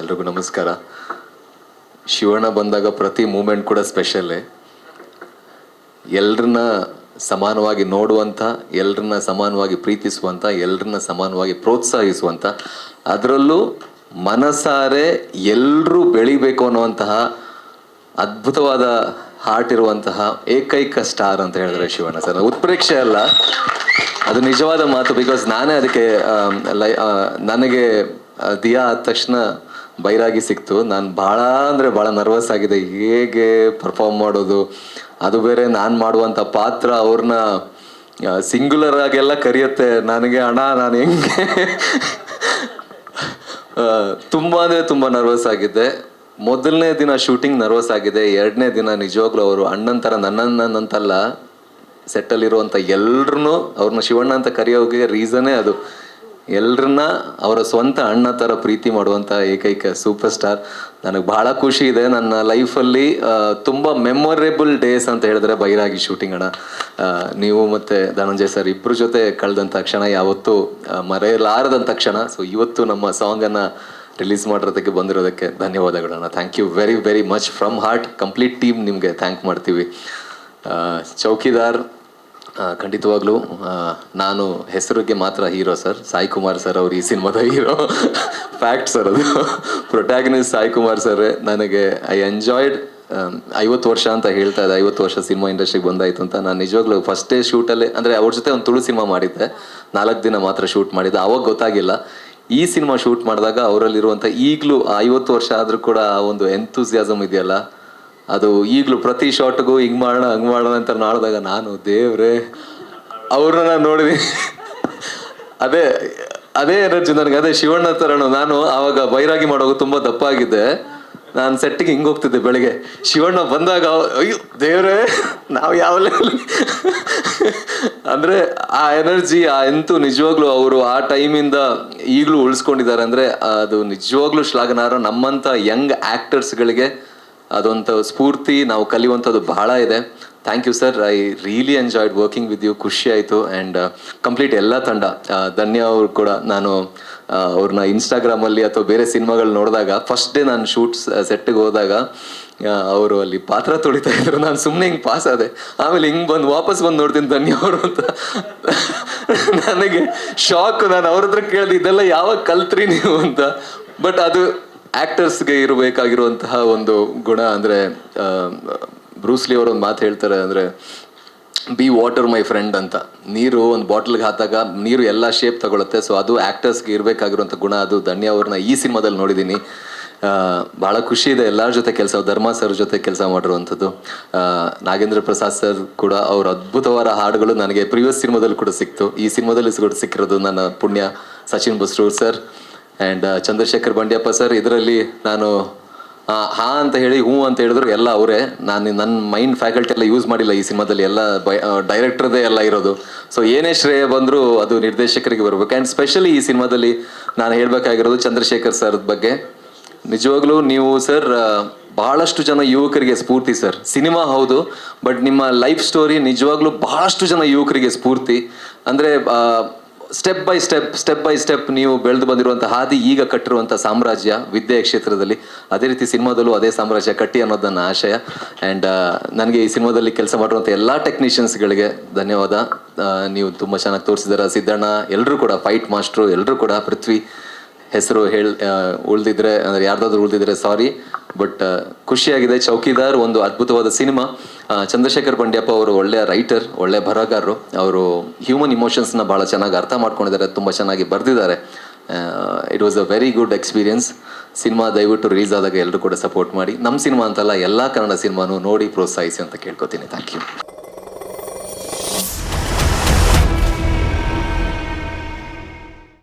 ಎಲ್ರಿಗೂ ನಮಸ್ಕಾರ. ಶಿವಣ್ಣ ಬಂದಾಗ ಪ್ರತಿ ಮೂಮೆಂಟ್ ಕೂಡ ಸ್ಪೆಷಲ್ಲೇ. ಎಲ್ರನ್ನ ಸಮಾನವಾಗಿ ನೋಡುವಂಥ, ಎಲ್ರನ್ನ ಸಮಾನವಾಗಿ ಪ್ರೀತಿಸುವಂಥ, ಎಲ್ರನ್ನ ಸಮಾನವಾಗಿ ಪ್ರೋತ್ಸಾಹಿಸುವಂಥ, ಅದರಲ್ಲೂ ಮನಸಾರೆ ಎಲ್ಲರೂ ಬೆಳಿಬೇಕು ಅನ್ನುವಂತಹ ಅದ್ಭುತವಾದ ಹಾರ್ಟ್ ಇರುವಂತಹ ಏಕೈಕ ಸ್ಟಾರ್ ಅಂತ ಹೇಳಿದ್ರೆ ಶಿವಣ್ಣ ಸರ್. ಉತ್ಪ್ರೇಕ್ಷೆ ಅಲ್ಲ, ಅದು ನಿಜವಾದ ಮಾತು. ಬಿಕಾಸ್ ನಾನೇ ಅದಕ್ಕೆ ನನಗೆ ದಿಯಾ ಆದ ತಕ್ಷಣ ಬೈರಾಗಿ ಸಿಕ್ತು. ನಾನು ಭಾಳ ಅಂದರೆ ಭಾಳ ನರ್ವಸ್ ಆಗಿದೆ, ಹೇಗೆ ಪರ್ಫಾರ್ಮ್ ಮಾಡೋದು, ಅದು ಬೇರೆ ನಾನು ಮಾಡುವಂಥ ಪಾತ್ರ ಅವ್ರನ್ನ ಸಿಂಗ್ಯುಲರ್ ಆಗೆಲ್ಲ ಕರೆಯುತ್ತೆ ನನಗೆ. ಅಣ್ಣ ನಾನು ಹೆಂಗೆ ತುಂಬ ಅಂದರೆ ತುಂಬ ನರ್ವಸ್ ಆಗಿದ್ದೆ. ಮೊದಲನೇ ದಿನ ಶೂಟಿಂಗ್ ನರ್ವಸ್ ಆಗಿದೆ, ಎರಡನೇ ದಿನ ನಿಜವಾಗ್ಲೂ ಅವರು ಅಣ್ಣನ ಥರ ನನ್ನಂತಲ್ಲ, ಸೆಟ್ಟಲ್ಲಿರುವಂಥ ಎಲ್ರೂ ಅವ್ರನ್ನ ಶಿವಣ್ಣ ಅಂತ ಕರೆಯೋಕೆ ರೀಸನ್ನೇ ಅದು. ಎಲ್ರನ್ನ ಅವರ ಸ್ವಂತ ಅಣ್ಣ ಥರ ಪ್ರೀತಿ ಮಾಡುವಂಥ ಏಕೈಕ ಸೂಪರ್ ಸ್ಟಾರ್. ನನಗೆ ಭಾಳ ಖುಷಿ ಇದೆ. ನನ್ನ ಲೈಫಲ್ಲಿ ತುಂಬ ಮೆಮೊರೇಬಲ್ ಡೇಸ್ ಅಂತ ಹೇಳಿದ್ರೆ ಬೈರಾಗಿ ಶೂಟಿಂಗ್ ಅಣ್ಣ. ನೀವು ಮತ್ತು ಧನಂಜಯ್ ಸರ್ ಇಬ್ಬರ ಜೊತೆ ಕಳೆದಂಥ ಕ್ಷಣ ಯಾವತ್ತೂ ಮರೆಯಲಾರದಂಥ ಕ್ಷಣ. ಸೊ ಇವತ್ತು ನಮ್ಮ ಸಾಂಗನ್ನು ರಿಲೀಸ್ ಮಾಡಿರೋದಕ್ಕೆ ಬಂದಿರೋದಕ್ಕೆ ಧನ್ಯವಾದಗಳಣ್ಣ. Thank you very very much from heart. Complete team ನಿಮಗೆ ಥ್ಯಾಂಕ್ ಮಾಡ್ತೀವಿ. ಚೌಕಿದಾರ್ ಖಂಡಿತವಾಗ್ಲೂ ನಾನು ಹೆಸರಿಗೆ ಮಾತ್ರ hero sir. Sai Kumar sir ಅವರು ಈ ಸಿನಿಮಾದ ಹೀರೋ. ಫ್ಯಾಕ್ಟ್ ಸರ್ ಅದು. Protagonist Sai Kumar sir. ನನಗೆ ಐ ಎಂಜಾಯ್ಡ್ 50 ವರ್ಷ ಅಂತ ಹೇಳ್ತಾ ಇದ್ದೆ, 50 ವರ್ಷ ಸಿನಿಮಾ ಇಂಡಸ್ಟ್ರಿಗೆ ಬಂದಾಯಿತು ಅಂತ. ನಾನು ನಿಜವಾಗ್ಲೂ ಫಸ್ಟ್ ಡೇ ಶೂಟಲ್ಲೇ, ಅಂದರೆ ಅವ್ರ ಜೊತೆ ಒಂದು ತುಳು ಸಿನಿಮಾ ಮಾಡಿದ್ದೆ, 4 ದಿನ ಮಾತ್ರ ಶೂಟ್ ಮಾಡಿದ್ದೆ. ಆವಾಗ ಗೊತ್ತಾಗಿಲ್ಲ. ಈ ಸಿನಿಮಾ ಶೂಟ್ ಮಾಡಿದಾಗ ಅವರಲ್ಲಿರುವಂಥ ಈಗಲೂ 50 ವರ್ಷ ಆದರೂ ಕೂಡ ಆ ಒಂದು ಎಂಥೂಸಿಯಾಸಮ್ ಇದೆಯಲ್ಲ, ಅದು ಈಗಲೂ ಪ್ರತಿ ಶಾರ್ಟ್ಗೂ ಹಿಂಗೆ ಮಾಡೋಣ ಹಂಗೆ ಮಾಡೋಣ ಅಂತ ಮಾಡಿದಾಗ ನಾನು ದೇವ್ರೆ ಅವ್ರನ್ನ ನೋಡಿದ್ವಿ. ಅದೇ ಎನರ್ಜಿ ನನಗೆ. ಅದೇ ಶಿವಣ್ಣ ಥರನು. ನಾನು ಆವಾಗ ಬೈರಾಗಿ ಮಾಡುವಾಗ ತುಂಬ ದಪ್ಪ ಆಗಿದ್ದೆ. ನಾನು ಸೆಟ್ಟಿಗೆ ಹಿಂಗೆ ಹೋಗ್ತಿದ್ದೆ ಬೆಳಗ್ಗೆ. ಶಿವಣ್ಣ ಬಂದಾಗ ಅಯ್ಯೋ ದೇವ್ರೆ ನಾವು ಯಾವ ಲೆವೆಲ್ ಅಂದರೆ ಆ ಎನರ್ಜಿ, ಆ ಎಂತೂ ನಿಜವಾಗ್ಲೂ ಅವರು ಆ ಟೈಮಿಂದ ಈಗಲೂ ಉಳಿಸ್ಕೊಂಡಿದ್ದಾರೆ. ಅಂದರೆ ಅದು ನಿಜವಾಗ್ಲೂ ಶ್ಲಾಘನಾರ್ಹ. ನಮ್ಮಂಥ ಯಂಗ್ ಆ್ಯಕ್ಟರ್ಸ್ಗಳಿಗೆ ಅದೊಂದು ಸ್ಫೂರ್ತಿ, ನಾವು ಕಲಿಯುವಂಥದ್ದು ಬಹಳ ಇದೆ. Thank you sir. I really enjoyed working with you. ಖುಷಿ ಆಯಿತು. ಆ್ಯಂಡ್ ಕಂಪ್ಲೀಟ್ ಎಲ್ಲ ತಂಡ, ಧನ್ಯ ಅವರು ಕೂಡ. ನಾನು ಅವ್ರನ್ನ ಇನ್ಸ್ಟಾಗ್ರಾಮಲ್ಲಿ ಅಥವಾ ಬೇರೆ ಸಿನಿಮಾಗಳು ನೋಡಿದಾಗ, ಫಸ್ಟ್ ಡೇ ನಾನು ಶೂಟ್ ಸೆಟ್ಟಿಗೆ ಹೋದಾಗ ಅವರು ಅಲ್ಲಿ ಪಾತ್ರ ತೊಳಿತಾ ಇದ್ರು. ನಾನು ಸುಮ್ಮನೆ ಹಿಂಗೆ ಪಾಸ್ ಆದೆ. ಆಮೇಲೆ ಹಿಂಗೆ ವಾಪಸ್ ಬಂದು ನೋಡ್ತೀನಿ ಧನ್ಯ ಅವರು ಅಂತ. ನನಗೆ ಶಾಕ್. ನಾನು ಅವ್ರ ಹತ್ರ ಕೇಳಿದೆ, ಇದೆಲ್ಲ ಯಾವಾಗ ಕಲ್ತ್ರಿ ನೀವು ಅಂತ. ಬಟ್ ಅದು ಆ್ಯಕ್ಟರ್ಸ್ಗೆ ಇರಬೇಕಾಗಿರುವಂತಹ ಒಂದು ಗುಣ. ಅಂದರೆ ಬ್ರೂಸ್ಲಿ ಅವರು ಒಂದು ಮಾತು ಹೇಳ್ತಾರೆ, ಅಂದರೆ ಬಿ ವಾಟರ್ ಮೈ ಫ್ರೆಂಡ್ ಅಂತ. ನೀರು ಒಂದು ಬಾಟ್ಲಿಗೆ ಹಾಕಿದಾಗ ನೀರು ಎಲ್ಲ ಶೇಪ್ ತಗೊಳುತ್ತೆ. ಸೊ ಅದು ಆ್ಯಕ್ಟರ್ಸ್ಗೆ ಇರಬೇಕಾಗಿರುವಂಥ ಗುಣ. ಅದು ಧನ್ಯ ಅವ್ರನ್ನ ಈ ಸಿನಿಮಾದಲ್ಲಿ ನೋಡಿದ್ದೀನಿ. ಭಾಳ ಖುಷಿ ಇದೆ ಎಲ್ಲರ ಜೊತೆ ಕೆಲಸ. ಧರ್ಮ ಸರ್ ಜೊತೆ ಕೆಲಸ ಮಾಡಿರುವಂಥದ್ದು. ನಾಗೇಂದ್ರ ಪ್ರಸಾದ್ ಸರ್ ಕೂಡ ಅವ್ರ ಅದ್ಭುತವಾದ ಹಾಡುಗಳು ನನಗೆ ಪ್ರಿವಿಯಸ್ ಸಿನಿಮಾದಲ್ಲಿ ಕೂಡ ಸಿಕ್ತು. ಈ ಸಿನಿಮಾದಲ್ಲಿ ಸಿಕ್ಕಿರೋದು ನನ್ನ ಪುಣ್ಯ. Sachin Basrur sir and Chandrashekhar Bandiyappa sir. ಇದರಲ್ಲಿ ನಾನು ಹಾ ಅಂತ ಹೇಳಿ ಹ್ಞೂ ಅಂತ ಹೇಳಿದ್ರು ಎಲ್ಲ ಅವರೇ. ನಾನು ನನ್ನ ಮೈಂಡ್ ಫ್ಯಾಕಲ್ಟಿ ಎಲ್ಲ ಯೂಸ್ ಮಾಡಿಲ್ಲ ಈ ಸಿನಿಮಾದಲ್ಲಿ. ಎಲ್ಲ ಡೈರೆಕ್ಟ್ರದೇ ಎಲ್ಲ ಇರೋದು. ಸೊ ಏನೇ ಶ್ರೇಯ ಬಂದರೂ ಅದು ನಿರ್ದೇಶಕರಿಗೆ ಬರಬೇಕು. ಆ್ಯಂಡ್ ಸ್ಪೆಷಲಿ ಈ ಸಿನಿಮಾದಲ್ಲಿ ನಾನು ಹೇಳಬೇಕಾಗಿರೋದು ಚಂದ್ರಶೇಖರ್ ಸರ್ ಬಗ್ಗೆ. ನಿಜವಾಗ್ಲೂ ನೀವು ಸರ್ ಬಹಳಷ್ಟು ಜನ ಯುವಕರಿಗೆ ಸ್ಫೂರ್ತಿ ಸರ್. ಸಿನಿಮಾ ಹೌದು, ಬಟ್ ನಿಮ್ಮ ಲೈಫ್ ಸ್ಟೋರಿ ನಿಜವಾಗ್ಲೂ ಬಹಳಷ್ಟು ಜನ ಯುವಕರಿಗೆ ಸ್ಫೂರ್ತಿ. ಅಂದರೆ ಸ್ಟೆಪ್ ಬೈ ಸ್ಟೆಪ್ ನೀವು ಬೆಳೆದು ಬಂದಿರುವಂಥ ಹಾದಿ, ಈಗ ಕಟ್ಟಿರುವಂಥ ಸಾಮ್ರಾಜ್ಯ ವಿದ್ಯೆಯ ಕ್ಷೇತ್ರದಲ್ಲಿ, ಅದೇ ರೀತಿ ಸಿನಿಮಾದಲ್ಲೂ ಅದೇ ಸಾಮ್ರಾಜ್ಯ ಕಟ್ಟಿ ಅನ್ನೋದು ನನ್ನ ಆಶಯ. ಆ್ಯಂಡ್ ನನಗೆ ಈ ಸಿನಿಮಾದಲ್ಲಿ ಕೆಲಸ ಮಾಡಿರುವಂಥ ಎಲ್ಲ ಟೆಕ್ನಿಷಿಯನ್ಸ್ಗಳಿಗೆ ಧನ್ಯವಾದ. ನೀವು ತುಂಬ ಚೆನ್ನಾಗಿ ತೋರಿಸಿದಾರೆ. ಸಿದ್ದಣ್ಣ, ಎಲ್ಲರೂ ಕೂಡ, ಫೈಟ್ ಮಾಸ್ಟ್ರು ಎಲ್ಲರೂ ಕೂಡ. ಪೃಥ್ವಿ ಹೆಸರು ಉಳಿದಿದ್ರೆ, ಅಂದರೆ ಯಾರ್ದಾದ್ರೂ ಉಳಿದಿದ್ರೆ ಸಾರಿ, ಬಟ್ ಖುಷಿಯಾಗಿದೆ. ಚೌಕಿದಾರ್ ಒಂದು ಅದ್ಭುತವಾದ ಸಿನಿಮಾ. ಚಂದ್ರಶೇಖರ್ ಬಂಡ್ಯಪ್ಪ ಅವರು ಒಳ್ಳೆಯ ರೈಟರ್, ಒಳ್ಳೆಯ ಬರಹಗಾರರು. ಅವರು ಹ್ಯೂಮನ್ ಇಮೋಷನ್ಸ್ನ ಭಾಳ ಚೆನ್ನಾಗಿ ಅರ್ಥ ಮಾಡ್ಕೊಂಡಿದ್ದಾರೆ, ತುಂಬ ಚೆನ್ನಾಗಿ ಬರೆದಿದ್ದಾರೆ. It was a very good experience. Cinema ದಯವಿಟ್ಟು ರಿಲೀಸ್ ಆದಾಗ ಎಲ್ಲರೂ ಕೂಡ ಸಪೋರ್ಟ್ ಮಾಡಿ. ನಮ್ಮ ಸಿನಿಮಾ ಅಂತಲ್ಲ, ಎಲ್ಲ ಕನ್ನಡ ಸಿನಿಮಾನು ನೋಡಿ ಪ್ರೋತ್ಸಾಹಿಸಿ ಅಂತ ಕೇಳ್ಕೊತೀನಿ. Thank you.